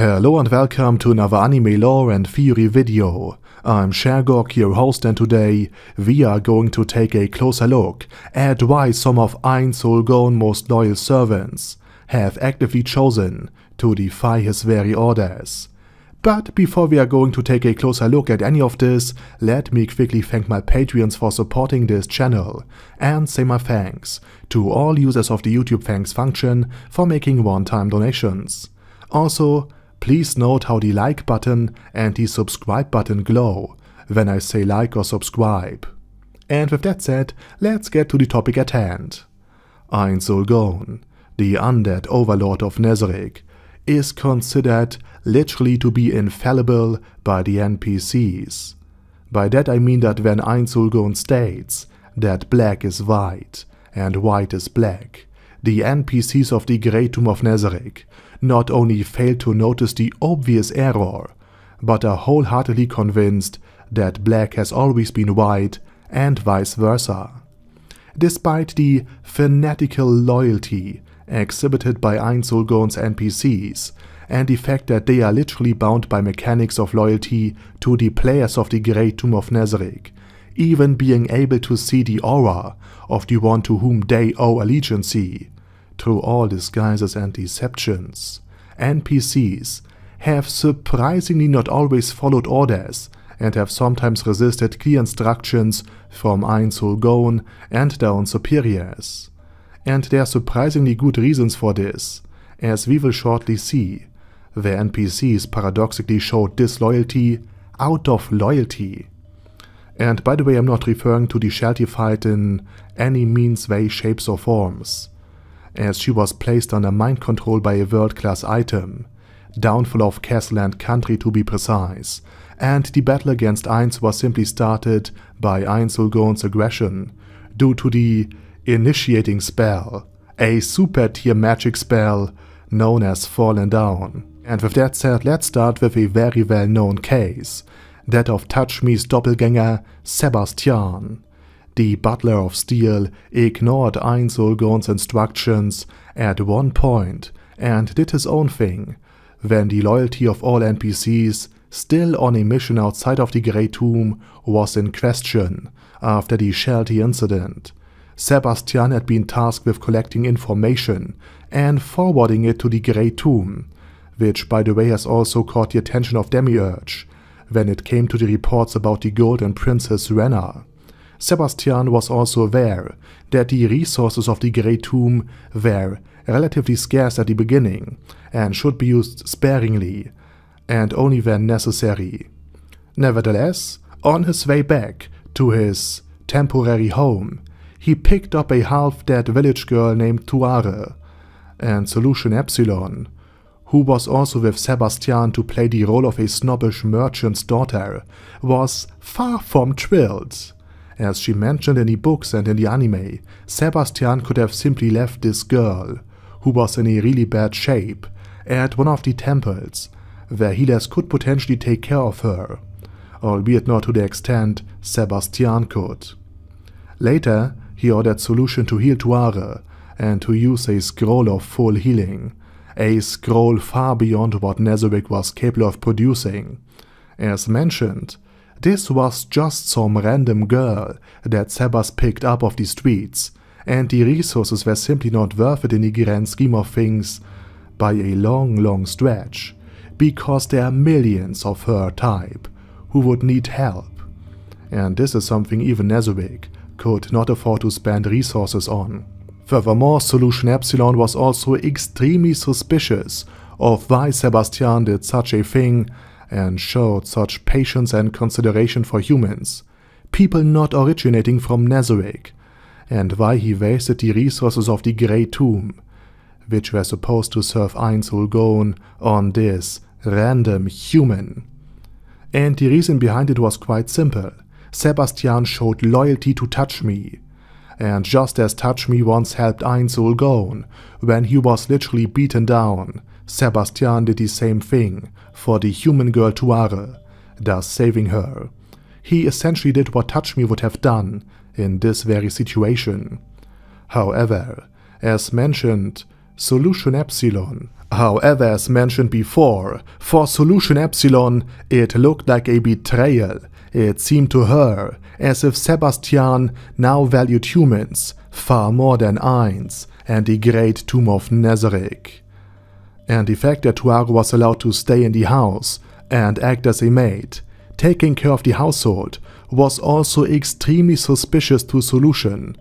Hello and welcome to another anime lore and theory video. I'm Shergok, your host, and today we are going to take a closer look at why some of Ain Sul Goon's most loyal servants have actively chosen to defy his very orders. But before we are going to take a closer look at any of this, let me quickly thank my Patreons for supporting this channel, and say my thanks to all users of the YouTube thanks function for making one-time donations. Also, please note how the like button and the subscribe button glow when I say like or subscribe. And with that said, let's get to the topic at hand. Ain Sul Goon, the undead overlord of Nezarec, is considered literally to be infallible by the NPCs. By that I mean that when Ain Sul Goon states that black is white and white is black, the NPCs of the Great Tomb of Nezarec not only fail to notice the obvious error, but are wholeheartedly convinced that black has always been white and vice versa. Despite the fanatical loyalty exhibited by Ain Sul Goon's NPCs, and the fact that they are literally bound by mechanics of loyalty to the players of the Great Tomb of Nezarec, even being able to see the aura of the one to whom they owe allegiance, through all disguises and deceptions, NPCs have surprisingly not always followed orders and have sometimes resisted clear instructions from Ain Sul Goon and their own superiors. And there are surprisingly good reasons for this, as we will shortly see, where NPCs paradoxically showed disloyalty out of loyalty. And by the way, I'm not referring to the Sheltie fight in any means, way, shapes or forms, as she was placed under mind control by a world-class item, Downfall of Castle and Country to be precise, and the battle against Ainz was simply started by Ain Sul Goon's aggression due to the initiating spell, a super tier magic spell known as Fallen Down. And with that said, let's start with a very well known case, that of Touch Me's doppelganger Sebastian. The Butler of Steel ignored Ain Sul Goon's instructions at one point and did his own thing, when the loyalty of all NPCs still on a mission outside of the Great Tomb was in question after the Sheltie incident. Sebastian had been tasked with collecting information and forwarding it to the Great Tomb, which by the way has also caught the attention of Demiurge when it came to the reports about the Golden Princess Renna. Sebastian was also aware that the resources of the Great Tomb were relatively scarce at the beginning and should be used sparingly and only when necessary. Nevertheless, on his way back to his temporary home, he picked up a half-dead village girl named Tuare, and Solution Epsilon, who was also with Sebastian to play the role of a snobbish merchant's daughter, was far from thrilled. As she mentioned in the books and in the anime, Sebastian could have simply left this girl, who was in a really bad shape, at one of the temples, where healers could potentially take care of her, albeit not to the extent Sebastian could. Later, he ordered Solution to heal Tuare and to use a scroll of full healing, a scroll far beyond what Nezarec was capable of producing. As mentioned, this was just some random girl that Sebas picked up off the streets, and the resources were simply not worth it in the grand scheme of things by a long stretch, because there are millions of her type who would need help. And this is something even Nezarec could not afford to spend resources on. Furthermore, Solution Epsilon was also extremely suspicious of why Sebastian did such a thing and showed such patience and consideration for humans, people not originating from Nezarec, and why he wasted the resources of the Great Tomb, which were supposed to serve Ain Sul Goon, on this random human. And the reason behind it was quite simple. Sebastian showed loyalty to Touch Me, and just as Touch Me once helped Ain Sul Goon when he was literally beaten down, Sebastian did the same thing for the human girl Tuare, thus saving her. He essentially did what Touch Me would have done in this very situation. However, as mentioned, Solution Epsilon, However, as mentioned before, for Solution Epsilon, it looked like a betrayal. It seemed to her as if Sebastian now valued humans far more than Ainz and the Great Tomb of Nezarec. And the fact that Tuaro was allowed to stay in the house and act as a maid, taking care of the household, was also extremely suspicious to Solution.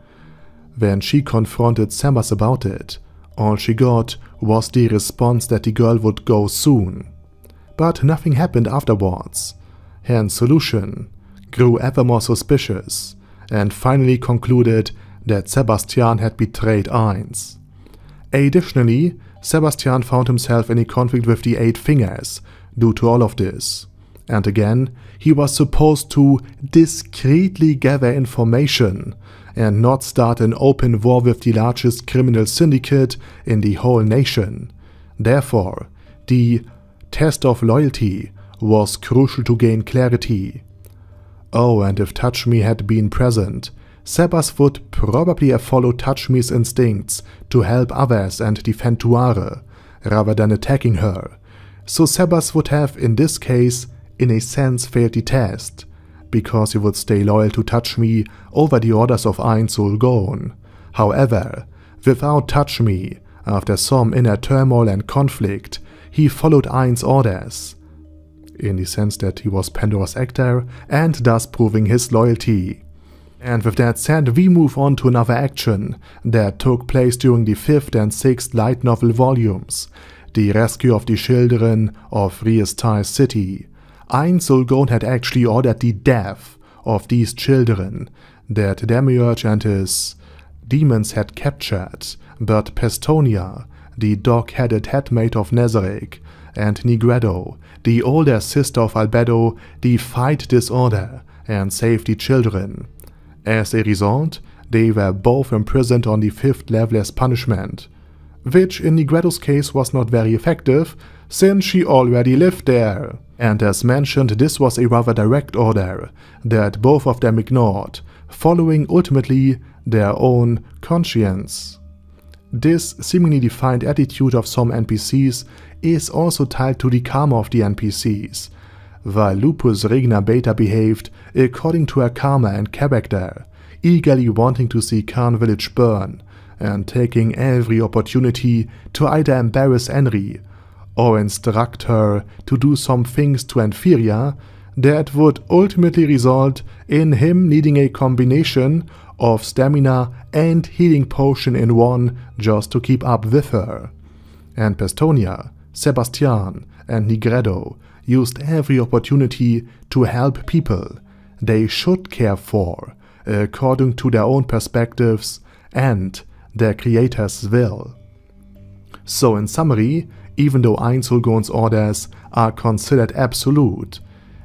When she confronted Sebas about it, all she got was the response that the girl would go soon. But nothing happened afterwards. Hence Solution grew ever more suspicious and finally concluded that Sebastian had betrayed Ainz. Additionally, Sebastian found himself in a conflict with the Eight Fingers due to all of this. And again, he was supposed to discreetly gather information and not start an open war with the largest criminal syndicate in the whole nation. Therefore, the test of loyalty was crucial to gain clarity. Oh, and if Touch Me had been present, Sebas would probably have followed Touch Me's instincts to help others and defend Tuare, rather than attacking her. So Sebas would have, in this case, in a sense failed the test, because he would stay loyal to Touch Me over the orders of Ainz Ooal Gown. However, without Touch Me, after some inner turmoil and conflict, he followed Ainz's orders, in the sense that he was Pandora's actor and thus proving his loyalty. And with that said, we move on to another action that took place during the 5th and 6th light novel volumes, the rescue of the children of Riestai City. Ainz Ooal Gown had actually ordered the death of these children that Demiurge and his demons had captured, but Pestonia, the dog-headed headmate of Nezarec, and Nigredo, the older sister of Albedo, defied this order and saved the children. As a result, they were both imprisoned on the 5th level as punishment, which in Nigredo's case was not very effective, since she already lived there. And as mentioned, this was a rather direct order that both of them ignored, following ultimately their own conscience. This seemingly defined attitude of some NPCs is also tied to the karma of the NPCs, while Lupus Regina Beta behaved according to her karma and character, eagerly wanting to see Karn Village burn, and taking every opportunity to either embarrass Enri or instruct her to do some things to Enfiria that would ultimately result in him needing a combination of stamina and healing potion in one just to keep up with her. And Pestonia, Sebastian, and Nigredo used every opportunity to help people they should care for, according to their own perspectives and their creator's will. So in summary, even though Ainz Ooal Gown's orders are considered absolute,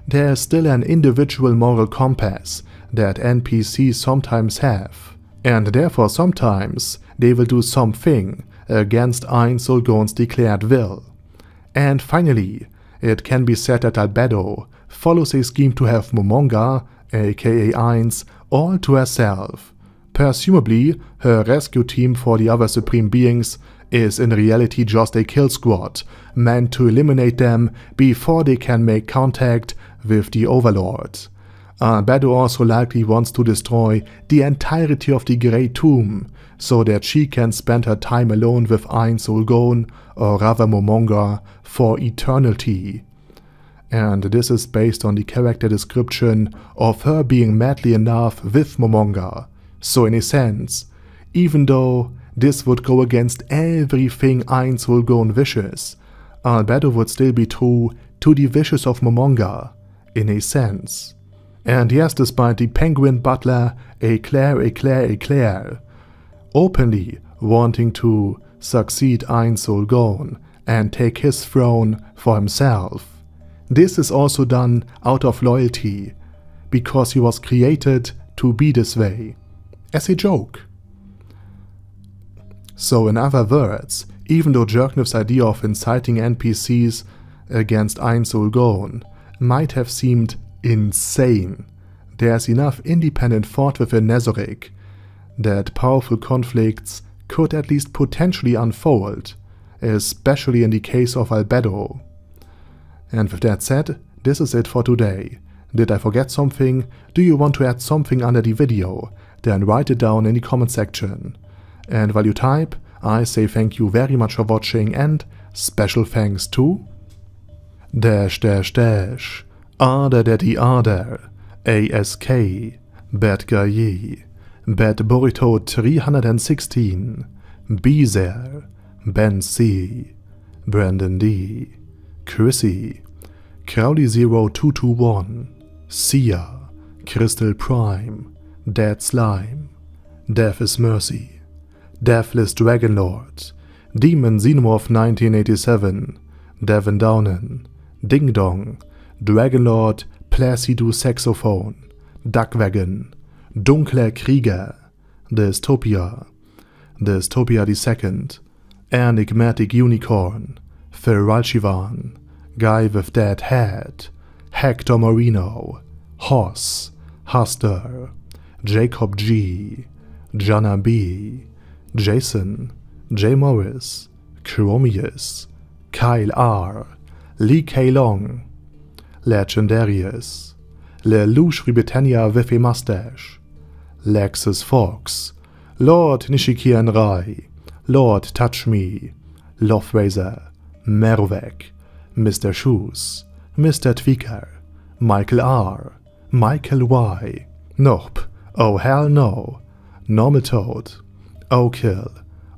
there is still an individual moral compass that NPCs sometimes have, and therefore sometimes they will do something against Ainz Ooal Gown's declared will. And finally, it can be said that Albedo follows a scheme to have Momonga, aka Ainz, all to herself. Presumably, her rescue team for the other supreme beings is in reality just a kill squad, meant to eliminate them before they can make contact with the Overlord. Albedo also likely wants to destroy the entirety of the Great Tomb, so that she can spend her time alone with Ainz Ooal Gown, or rather Momonga, for eternity. And this is based on the character description of her being madly in love with Momonga. So in a sense, even though this would go against everything Ainz Ooal Gown wishes, Albedo would still be true to the wishes of Momonga, in a sense. And yes, despite the penguin butler Eclair openly wanting to succeed Ainz Ooal Gown and take his throne for himself, this is also done out of loyalty, because he was created to be this way, as a joke. So in other words, even though Jerkniv's idea of inciting NPCs against Ainz Ooal Gown might have seemed insane, there's enough independent thought within Nezarec that powerful conflicts could at least potentially unfold, especially in the case of Albedo. And with that said, this is it for today. Did I forget something? Do you want to add something under the video? Then write it down in the comment section. And while you type, I say thank you very much for watching and special thanks to Arder Daddy Arder, ASK, Bad Guy, Bad Burrito 316, Bezer, Ben C, Brandon D, Chrissy, Crowley0221, Sia, Crystal Prime, Dead Slime, Death is Mercy, Deathless Dragonlord, Demon Xenomorph 1987, Devin Downen, Ding Dong, Dragonlord Placido Saxophone, Duckwagon, Dunkler Krieger, Dystopia, Dystopia II, Enigmatic Unicorn, Phil Ralchivan, Guy with Dead Head, Hector Marino, Hoss, Huster, Jacob G, Jana B, Jason, J. Morris, Chromius, Kyle R, Lee K. Long, Legendarius, Lelouch Britannia with a Mustache, Lexus Fox, Lord Nishikian Rai, Lord Touch Me, Lovewazer, Mervek, Mr. Shoes, Mr. Tweaker, Michael R, Michael Y, Nope, Oh Hell No, Normal Toad, O'Kill,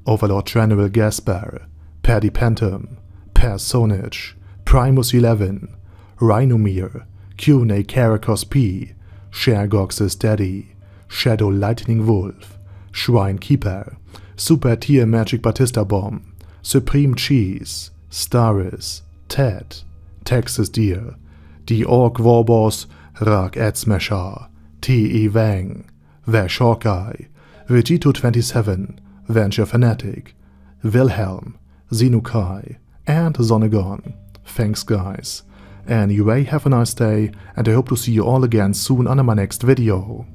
Overlord General Gasper, Paddy Pantum, Personage, Primus 11, Rhinomere, Q&A Caracos P, Shergox's Daddy, Shadow Lightning Wolf, Shrine Keeper, Super Tier Magic Batista Bomb, Supreme Cheese, Staris, Ted, Texas Deer, The Orc Warboss, Rag Edsmasher, T.E. Wang, Vash Hawkeye, Vegito27, Venture Fanatic, Wilhelm, Xenukai, and Zonegon. Thanks guys. Anyway, have a nice day, and I hope to see you all again soon on my next video.